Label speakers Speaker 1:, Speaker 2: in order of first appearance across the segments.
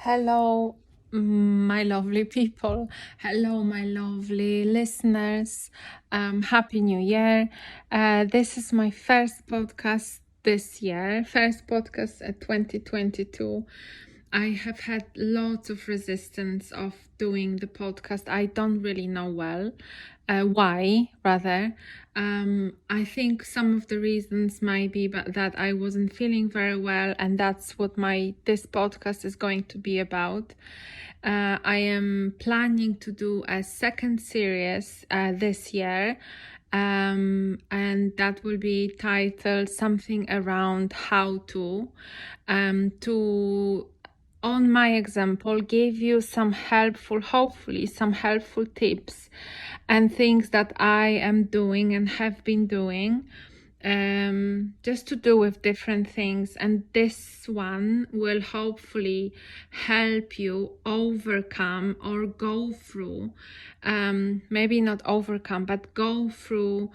Speaker 1: Hello, my lovely people. Hello, my lovely listeners. Happy New Year. This is my first podcast this year, first podcast at 2022. I have had lots of resistance of doing the podcast. I don't really know why, rather. I think some of the reasons might be that I wasn't feeling very well, and that's what this podcast is going to be about. I am planning to do a second series this year, and that will be titled something around how to on my example give you hopefully some helpful tips and things that I am doing and have been doing, just to do with different things. And this one will hopefully help you overcome or go through, maybe not overcome, but go through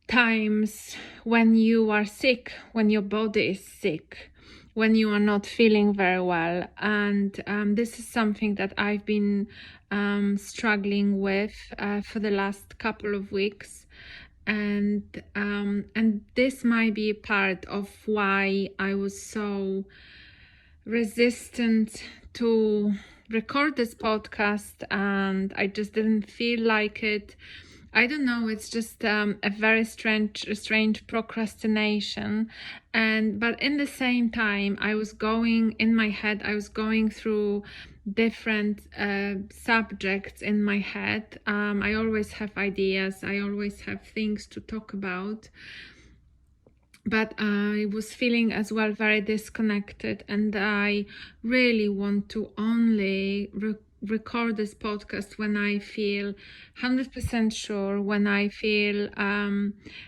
Speaker 1: times when you are sick, when your body is sick, when you are not feeling very well. And this is something that I've been struggling with for the last couple of weeks. And this might be a part of why I was so resistant to record this podcast, and I just didn't feel like it. I don't know, it's just a very strange procrastination. But in the same time, I was going through different subjects in my head. I always have ideas, I always have things to talk about, but I was feeling as well very disconnected, and I really want to only record this podcast when I feel 100% sure, when I feel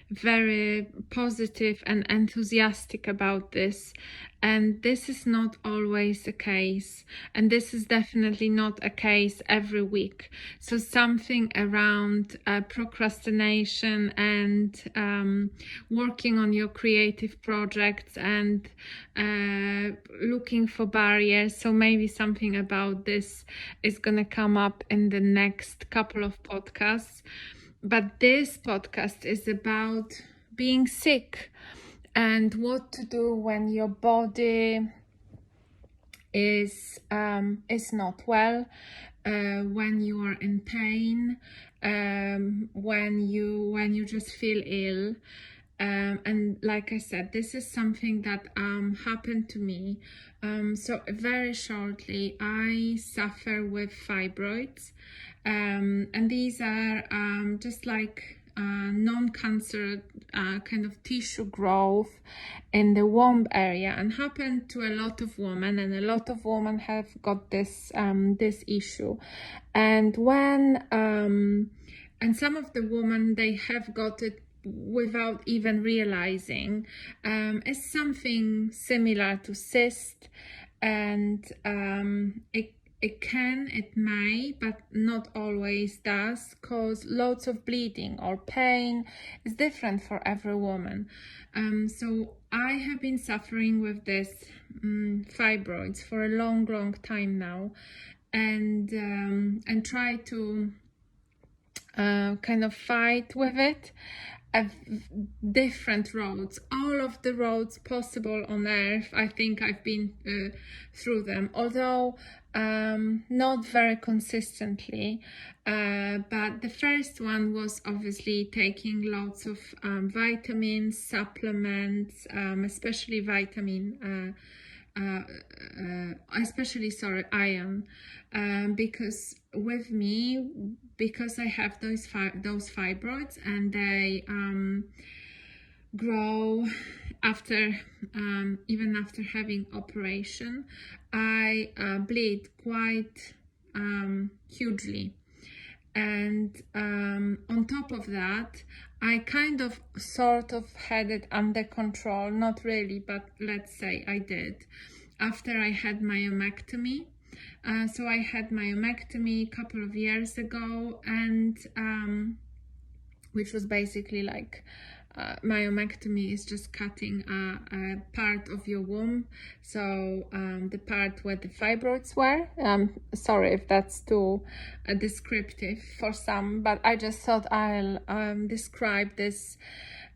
Speaker 1: very positive and enthusiastic about this. And this is not always the case, and this is definitely not a case every week. So something around procrastination and working on your creative projects and looking for barriers. So maybe something about this is gonna come up in the next couple of podcasts. But this podcast is about being sick and what to do when your body is not well, when you are in pain, when you just feel ill. And like I said, this is something that happened to me. So very shortly, I suffer with fibroids, and these are just like non-cancer kind of tissue growth in the womb area, and happen to a lot of women, and a lot of women have got this issue. And and some of the women, they have got it without even realizing. It's something similar to cyst, and it may, but not always does, cause lots of bleeding or pain. It's different for every woman. So I have been suffering with this fibroids for a long time now, and try to kind of fight with it at different roads, all of the roads possible on earth. I think I've been through them, although not very consistently. But the first one was obviously taking lots of vitamins, supplements, especially iron, because with me, because I have those fibroids, and they grow after even after having operation, I bleed quite hugely. And on top of that, I kind of sort of had it under control, not really, but let's say I did, after I had myomectomy. So I had myomectomy a couple of years ago, and which was basically like myomectomy is just cutting a part of your womb, so the part where the fibroids were. Sorry if that's too descriptive for some, but I just thought I'll describe this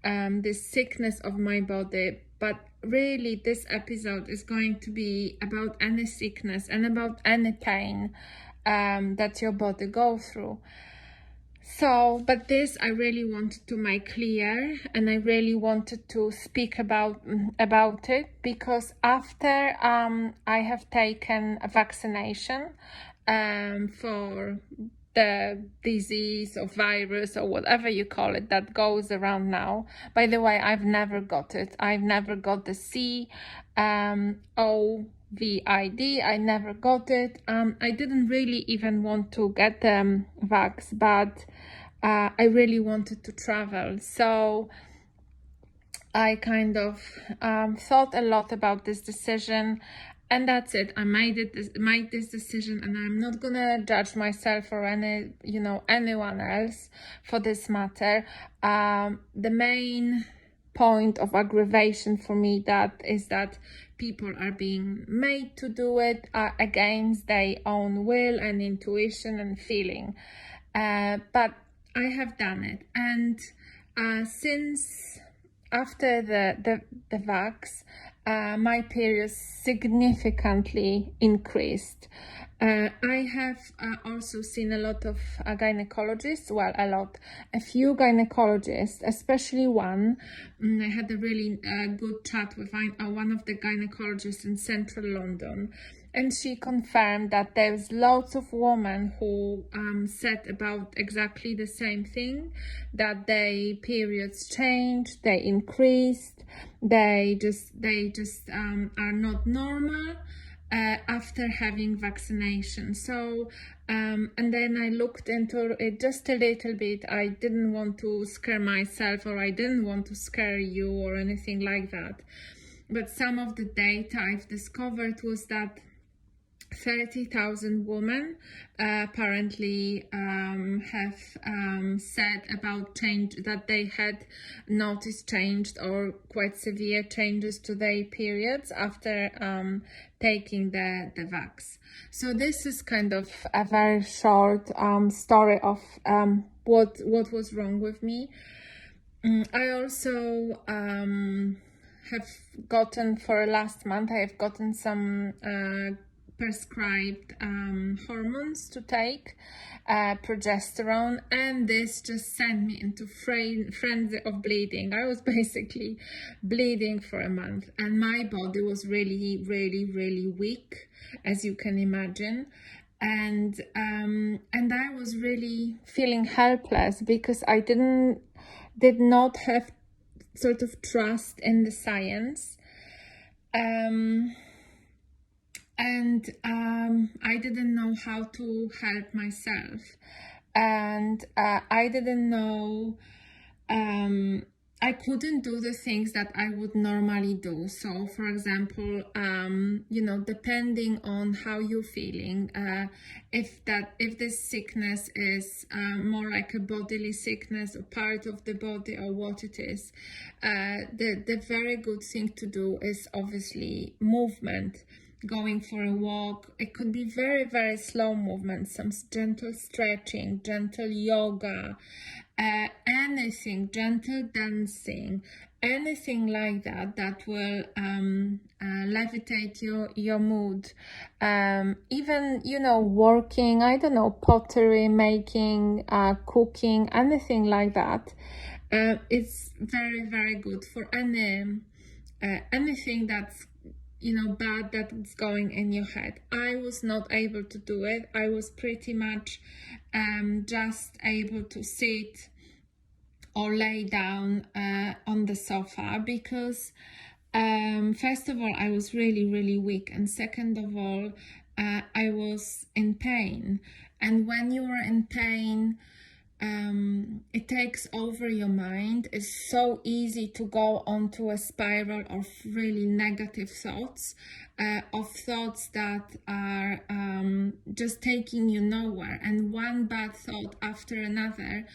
Speaker 1: this sickness of my body. But really, this episode is going to be about any sickness and about any pain that your body goes through. So, but this I really wanted to make clear, and I really wanted to speak about it, because after I have taken a vaccination for the disease or virus or whatever you call it that goes around now. By the way, I've never got it. I've never got the COVID. I never got it. I didn't really even want to get the vax, but I really wanted to travel. So I kind of thought a lot about this decision, and that's it. I made this decision, and I'm not gonna judge myself or anyone else for this matter. The main point of aggravation for me is that people are being made to do it against their own will and intuition and feeling. But I have done it, and since after the vax, my periods significantly increased. I have also seen a lot of gynecologists, a few gynecologists, especially one. I had a really good chat with one of the gynecologists in central London, and she confirmed that there's lots of women who said about exactly the same thing, that their periods changed, they increased, they just are not normal after having vaccination. So and then I looked into it just a little bit. I didn't want to scare myself, or I didn't want to scare you or anything like that, but some of the data I've discovered was that 30,000 women apparently have said about change, that they had noticed changed or quite severe changes to their periods after taking the vax. So this is kind of a very short story of what was wrong with me. I also have gotten, for last month, I have gotten some prescribed hormones to take, progesterone, and this just sent me into frenzy of bleeding. I was basically bleeding for a month, and my body was really, really, really weak, as you can imagine. And I was really feeling helpless because I did not have sort of trust in the science. And I didn't know how to help myself, and I didn't know, I couldn't do the things that I would normally do. So for example, depending on how you're feeling, if this sickness is more like a bodily sickness or part of the body, or what it is, the very good thing to do is obviously movement. Going for a walk. It could be very, very slow movement, some gentle stretching, gentle yoga, anything, gentle dancing, anything like that will levitate your mood. Even, working, I don't know, pottery making, cooking, anything like that. It's very, very good for anything that's bad that's going in your head. I was not able to do it. I was pretty much just able to sit or lay down on the sofa, because first of all, I was really, really weak, and second of all, I was in pain. And when you are in pain, it takes over your mind. It's so easy to go onto a spiral of really negative thoughts, of thoughts that are just taking you nowhere, and one bad thought after another,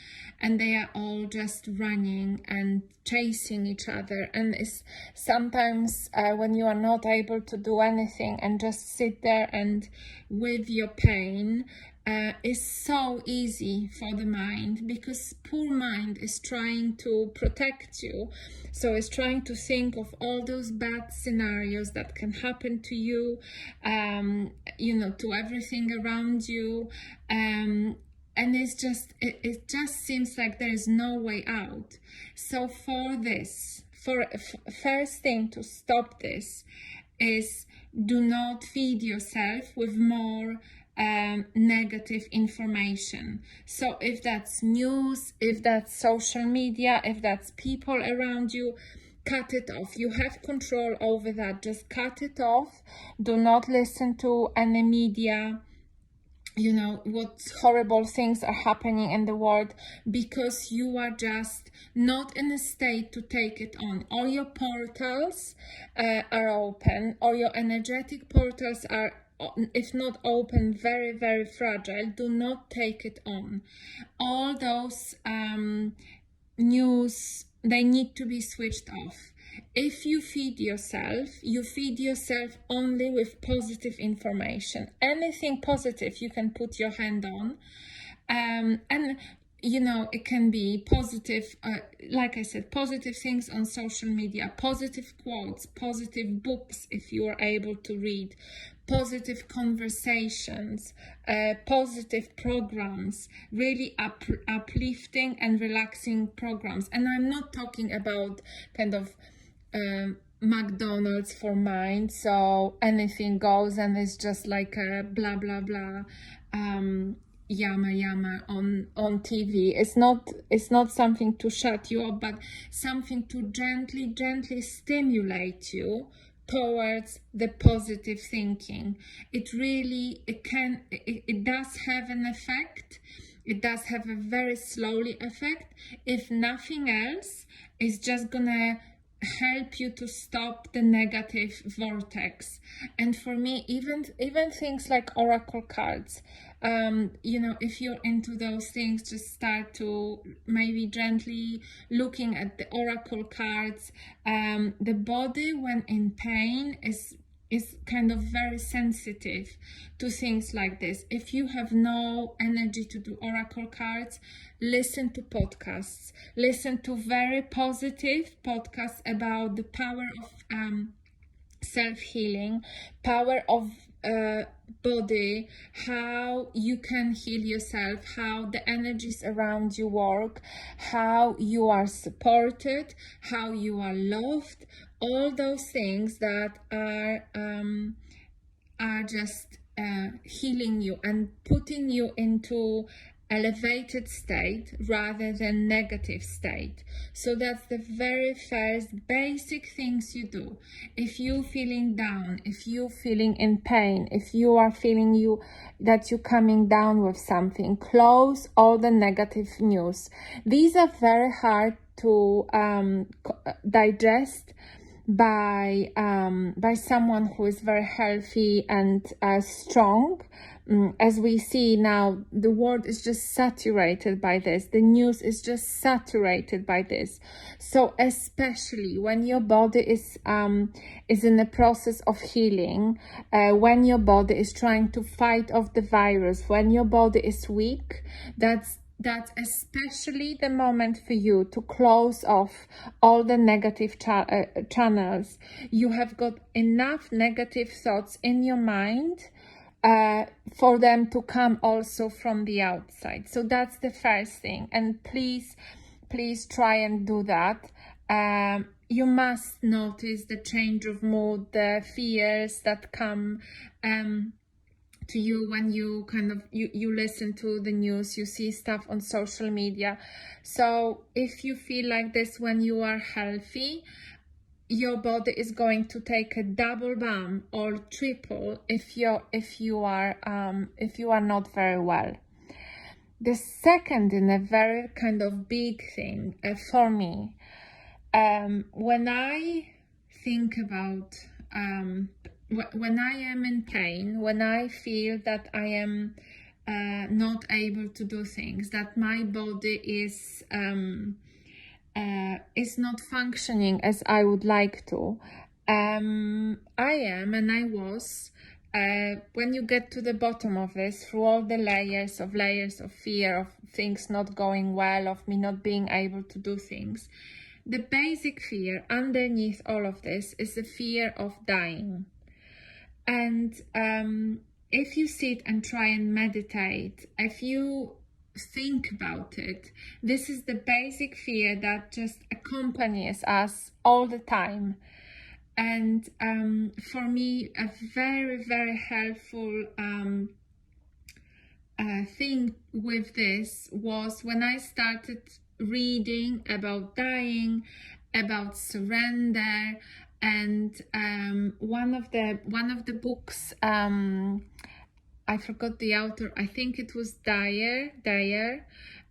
Speaker 1: and they are all just running and chasing each other. And it's sometimes when you are not able to do anything and just sit there and with your pain, is so easy for the mind, because poor mind is trying to protect you. So it's trying to think of all those bad scenarios that can happen to you, to everything around you. And it's just, it just seems like there is no way out. So first thing to stop this is, do not feed yourself with more negative information. So if that's news, if that's social media, if that's people around you, cut it off. You have control over that. Just cut it off. Do not listen to any media, what horrible things are happening in the world, because you are just not in a state to take it on. All your portals are open, or your energetic portals are, if not open, very, very fragile. Do not take it on. All those news, they need to be switched off. If you feed yourself only with positive information. Anything positive you can put your hand on. And it can be positive, like I said, positive things on social media, positive quotes, positive books if you are able to read, positive conversations, positive programs, really uplifting and relaxing programs. And I'm not talking about kind of McDonald's for mind, so anything goes and it's just like a blah blah blah yama on TV. It's not something to shut you up, but something to gently stimulate you towards the positive thinking. It does have an effect. It does have a very slowly effect. If nothing else, it's just gonna help you to stop the negative vortex. And for me, even things like oracle cards, if you're into those things, just start to maybe gently looking at the oracle cards. The body, when in pain, is kind of very sensitive to things like this. If you have no energy to do oracle cards, listen to podcasts. Listen to very positive podcasts about the power of self-healing, power of body, how you can heal yourself, how the energies around you work, how you are supported, how you are loved, all those things that are just healing you and putting you into elevated state rather than negative state. So that's the very first basic things you do. If you're feeling down, if you're feeling in pain, if you are feeling that you're coming down with something, close all the negative news. These are very hard to digest by someone who is very healthy and strong. As we see now, the world is just saturated by this. The news is just saturated by this. So especially when your body is in the process of healing, when your body is trying to fight off the virus, when your body is weak, that's especially the moment for you to close off all the negative channels. You have got enough negative thoughts in your mind for them to come also from the outside. So that's the first thing. And please try and do that. You must notice the change of mood, the fears that come to you when you you listen to the news, you see stuff on social media. So if you feel like this when you are healthy, your body is going to take a double bump or triple if you are not very well. the second in a very kind of big thing for me, when I think about when I am in pain, when I feel that I am not able to do things, that my body is not functioning as I would like to, I am and I was. When you get to the bottom of this, through all the layers of fear, of things not going well, of me not being able to do things, the basic fear underneath all of this is the fear of dying. And if you sit and try and meditate, if you think about it, this is the basic fear that just accompanies us all the time. And for me, a very, very helpful thing with this was when I started reading about dying, about surrender, and one of the books, I forgot the author, I think it was Dyer,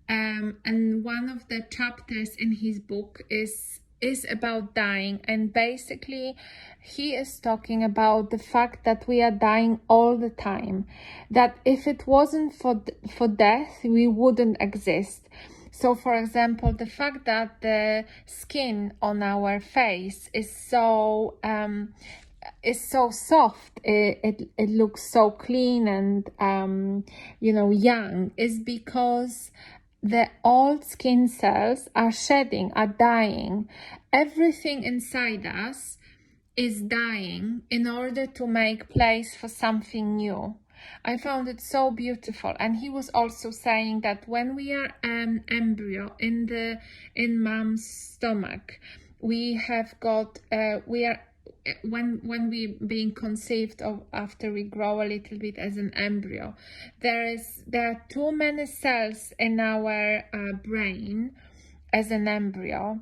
Speaker 1: and one of the chapters in his book is about dying, and basically he is talking about the fact that we are dying all the time, that if it wasn't for death, we wouldn't exist. So for example, the fact that the skin on our face is so soft, it looks so clean and young, is because the old skin cells are shedding, are dying. Everything inside us is dying in order to make place for something new. I found it so beautiful. And he was also saying that when we are an embryo in mom's stomach, we have got when we being conceived of, after we grow a little bit as an embryo, there are too many cells in our brain as an embryo.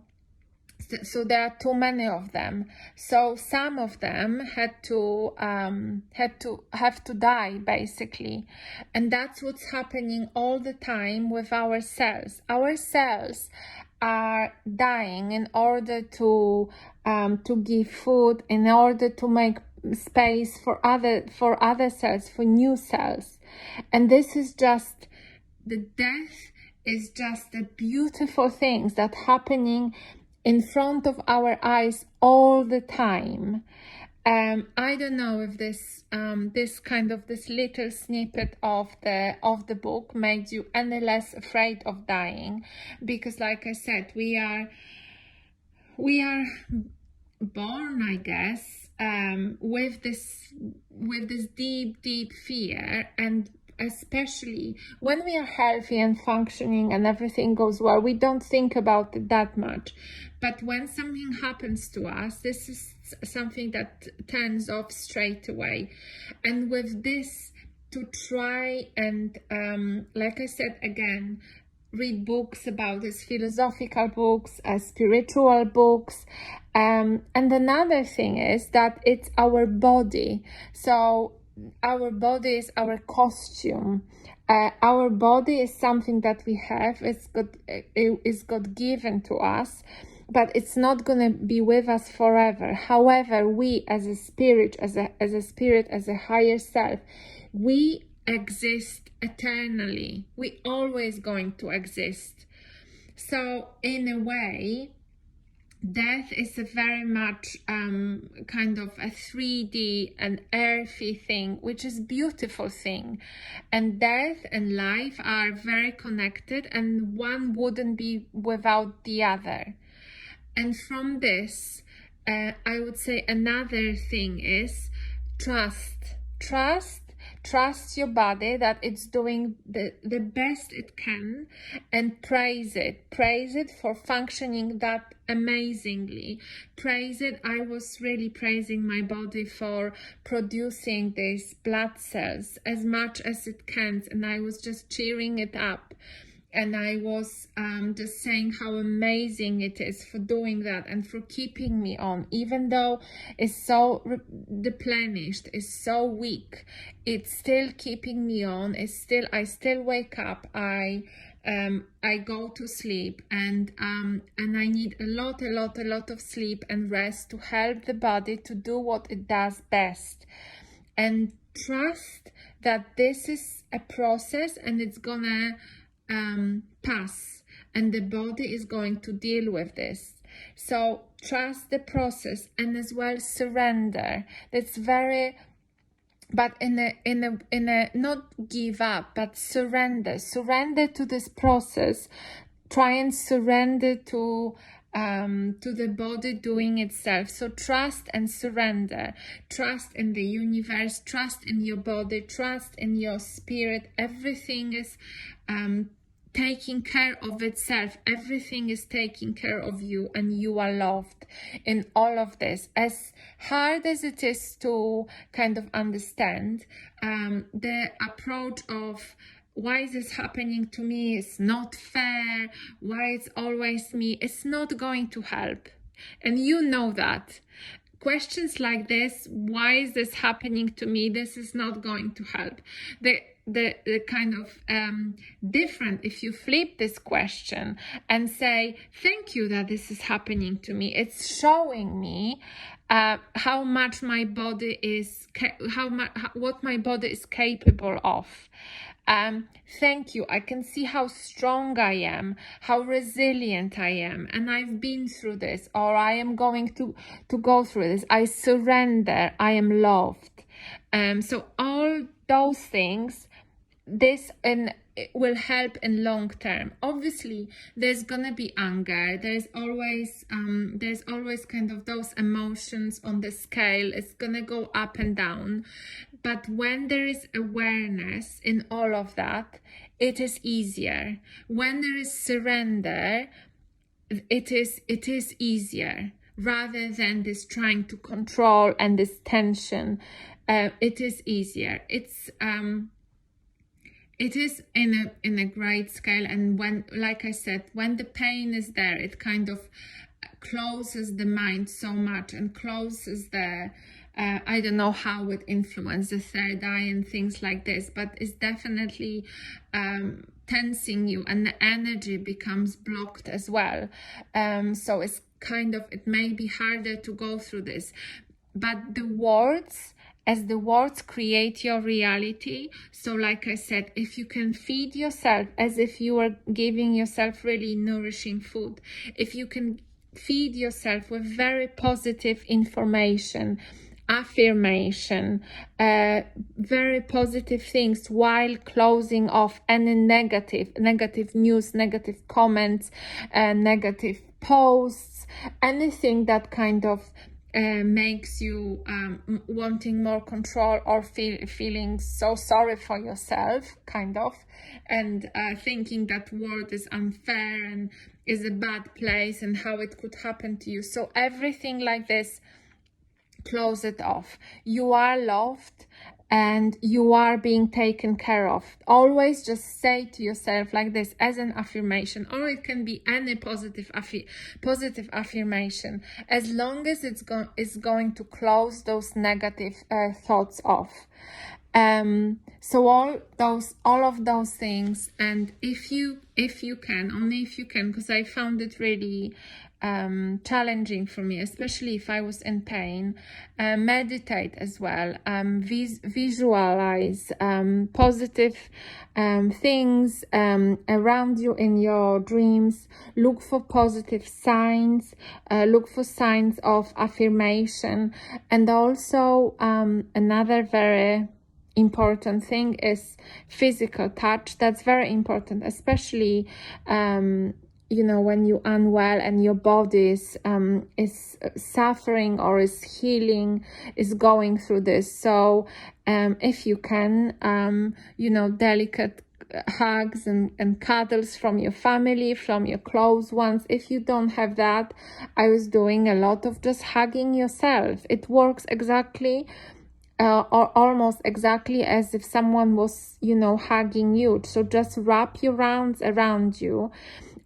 Speaker 1: So there are too many of them. So some of them have to die, basically, and that's what's happening all the time with our cells. Our cells are dying in order to give food, in order to make space for other cells, for new cells. And this is just, the death is just a beautiful thing that's happening in front of our eyes all the time. I don't know if this little snippet of the book made you any less afraid of dying, because like I said, we are born, I guess, with this deep fear. And especially when we are healthy and functioning and everything goes well, we don't think about it that much. But when something happens to us, this is something that turns off straight away. And with this, to try and, like I said again, read books about this, philosophical books, spiritual books. And another thing is that it's our body. So our body is our costume. Our body is something that we have. It's God given to us, but it's not going to be with us forever. However, we as a spirit, as a higher self, we exist eternally. We always going to exist. So in a way, death is a very much kind of a 3D and earthy thing, which is a beautiful thing. And death and life are very connected, and one wouldn't be without the other. And from this, I would say another thing is trust. Trust your body that it's doing the best it can, and praise it for functioning that amazingly. Praise it. I was really praising my body for producing these blood cells as much as it can, and I was just cheering it up. And I was just saying how amazing it is for doing that and for keeping me on, even though it's so deplenished, it's so weak, it's still keeping me on. I still wake up, I go to sleep, and I need a lot of sleep and rest to help the body to do what it does best. And trust that this is a process and it's gonna pass, and the body is going to deal with this. So trust the process, and as well surrender. That's very, but in a not give up, but surrender to this process. Try and surrender to the body doing itself. So trust and surrender. Trust in the universe, trust in your body, trust in your spirit. Everything is taking care of itself. Everything is taking care of you, and you are loved in all of this. As hard as it is to kind of understand, the approach of why is this happening to me, it's not fair, why it's always me, it's not going to help. And you know that. Questions like this, why is this happening to me, this is not going to help. The kind of different, if you flip this question and say, thank you that this is happening to me, it's showing me how much my body is, what my body is capable of. Thank you. I can see how strong I am, how resilient I am, and I've been through this, or I am going to go through this. I surrender. I am loved. So all those things, this it will help in long term. Obviously, there's gonna be anger. There's always kind of those emotions on the scale. It's gonna go up and down. But when there is awareness in all of that, it is easier. When there is surrender, it is easier, rather than this trying to control and this tension. It is easier. It is in a great scale, and when, like I said, when the pain is there, it kind of closes the mind so much and closes the I don't know how it influences the third eye and things like this, but it's definitely tensing you, and the energy becomes blocked as well. So it's kind of, it may be harder to go through this, but the words, as the words create your reality. So like I said, if you can feed yourself as if you are giving yourself really nourishing food, if you can feed yourself with very positive information, affirmation, very positive things, while closing off any negative news, negative comments, negative posts, anything that kind of makes you wanting more control, or feeling so sorry for yourself, kind of, and thinking that world is unfair and is a bad place and how it could happen to you. So everything like this, close it off. You are loved and you are being taken care of. Always just say to yourself like this as an affirmation, or it can be any positive affirmation, as long as it's going to close those negative thoughts off. So all of those things, and if you can, only if you can, because I found it really challenging for me, especially if I was in pain, meditate as well, visualize positive things around you in your dreams, look for positive signs, look for signs of affirmation, and also another very important thing is physical touch. That's very important, especially when you're unwell and your body is suffering or is healing, is going through this. So if you can, delicate hugs and cuddles from your family, from your close ones. If you don't have that, I was doing a lot of just hugging yourself. It works exactly or almost exactly as if someone was, hugging you. So just wrap your arms around you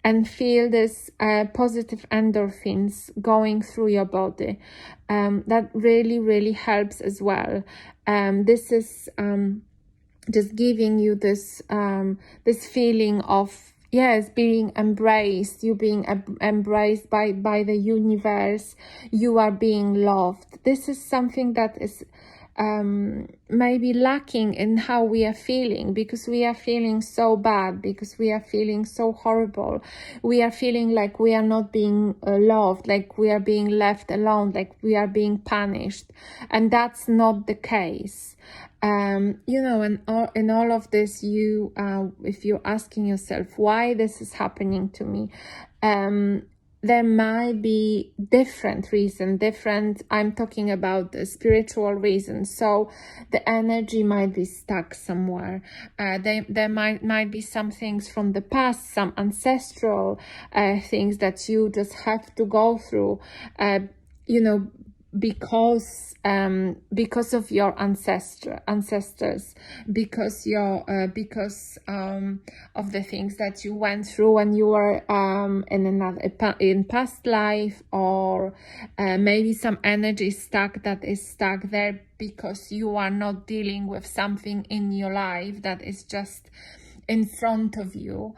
Speaker 1: and feel this positive endorphins going through your body. That really, really helps as well. This is just giving you this this feeling of, yes, being embraced, you being embraced by the universe, you are being loved. This is something that is maybe lacking in how we are feeling, because we are feeling so bad, because we are feeling so horrible. We are feeling like we are not being loved, like we are being left alone, like we are being punished, and that's not the case. In all of this, if you're asking yourself why this is happening to me, there might be different reason, I'm talking about the spiritual reason. So the energy might be stuck somewhere. There might be some things from the past, some ancestral things that you just have to go through, because of your ancestors, because of the things that you went through when you were in past life, or maybe some energy that is stuck there because you are not dealing with something in your life that is just in front of you,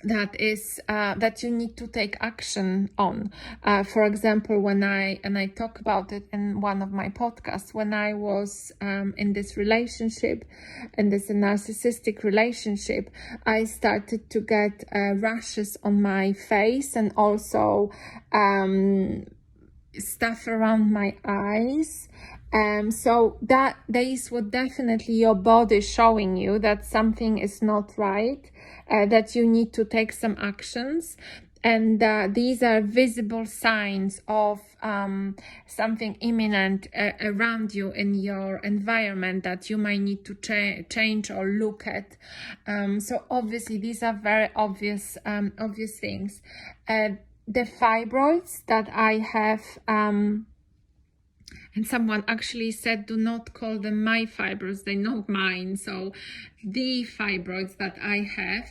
Speaker 1: that you need to take action on. For example, when I talk about it in one of my podcasts, when I was in this relationship, in this narcissistic relationship, I started to get rashes on my face, and also stuff around my eyes. So that is what definitely your body showing you that something is not right, that you need to take some actions. And these are visible signs of something imminent around you in your environment that you might need to change or look at. So obviously these are very obvious things. The fibroids that I have, and someone actually said, do not call them my fibroids, they're not mine. So the fibroids that I have,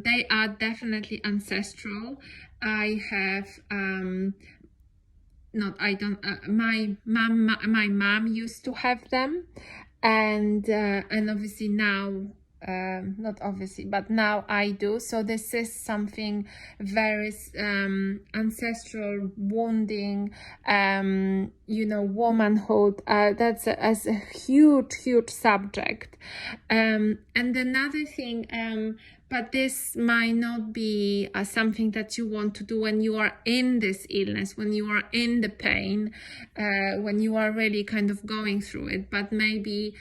Speaker 1: they are definitely ancestral. I have, my mom used to have them. And obviously now, not obviously, but now I do. So this is something very ancestral, wounding, womanhood. That's a huge subject. And another thing, but this might not be something that you want to do when you are in this illness, when you are in the pain, when you are really kind of going through it. But maybe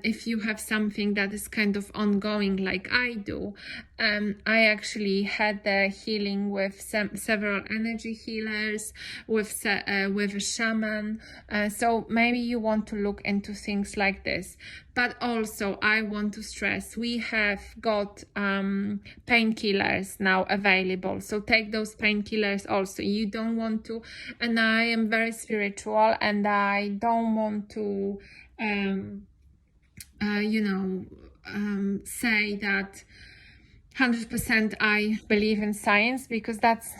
Speaker 1: if you have something that is kind of ongoing like I do, I actually had the healing with several energy healers, with a shaman. So maybe you want to look into things like this. But also I want to stress, we have got painkillers now available. So take those painkillers also. You don't want to, and I am very spiritual, and I don't want to say that 100% I believe in science, because that's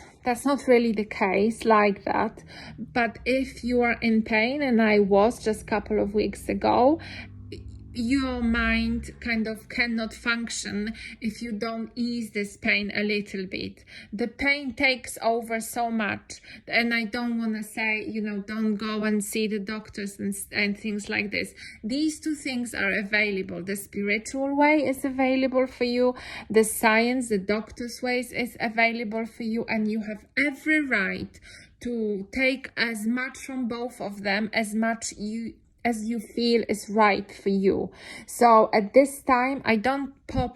Speaker 1: not really the case like that. But if you are in pain, and I was just a couple of weeks ago, your mind kind of cannot function if you don't ease this pain a little bit. The pain takes over so much, and I don't want to say, don't go and see the doctors and things like this. These two things are available. The spiritual way is available for you. The science, the doctor's ways is available for you, and you have every right to take as much from both of them, as you feel is right for you. So at this time, I don't pop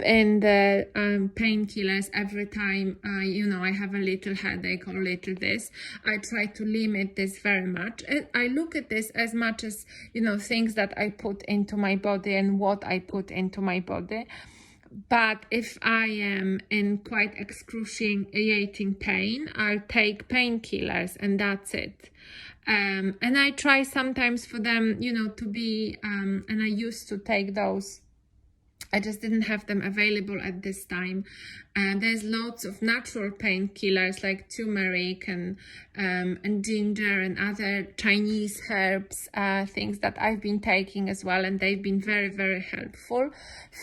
Speaker 1: in the painkillers every time I have a little headache or little this. I try to limit this very much. I look at this as much as things that I put into my body and what I put into my body. But if I am in quite excruciating pain, I'll take painkillers and that's it. And I try sometimes for them, to be, and I used to take those. I just didn't have them available at this time. There's lots of natural painkillers like turmeric and ginger and other Chinese herbs, things that I've been taking as well, and they've been very, very helpful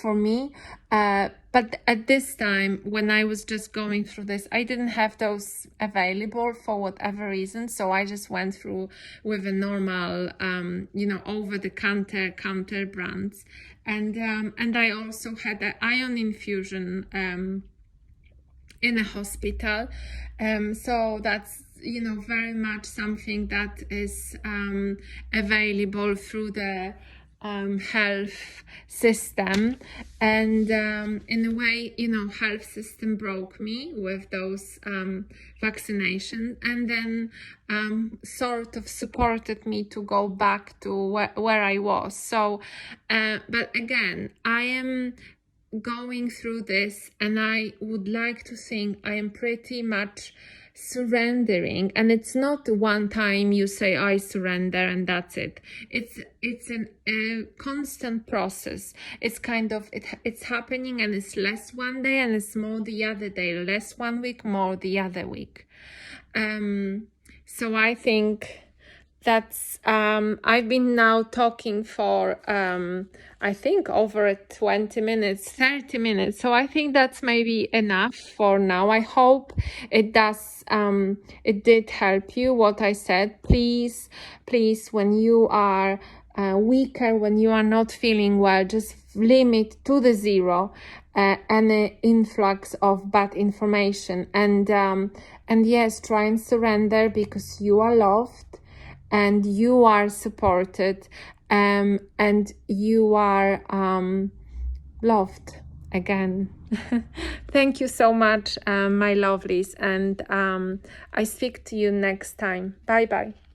Speaker 1: for me. But at this time, when I was just going through this, I didn't have those available for whatever reason. So I just went through with a normal, over-the-counter brands. And I also had an iron infusion in a hospital. So that's, very much something that is available through the health system. And in a way, health system broke me with those vaccinations, and then sort of supported me to go back to where I was. So but again, I am going through this, and I would like to think I am pretty much surrendering. And it's not one time you say I surrender and that's it. It's a constant process. It's kind of it's happening, and it's less one day and it's more the other day, less one week, more the other week. So I think that's I've been now talking for I think over 20 minutes, 30 minutes. So I think that's maybe enough for now. I hope it does it did help you what I said. Please, when you are weaker, when you are not feeling well, just limit to the zero any influx of bad information, and yes, try and surrender, because you are loved and you are supported, and you are loved again. Thank you so much, my lovelies, and I speak to you next time. Bye bye.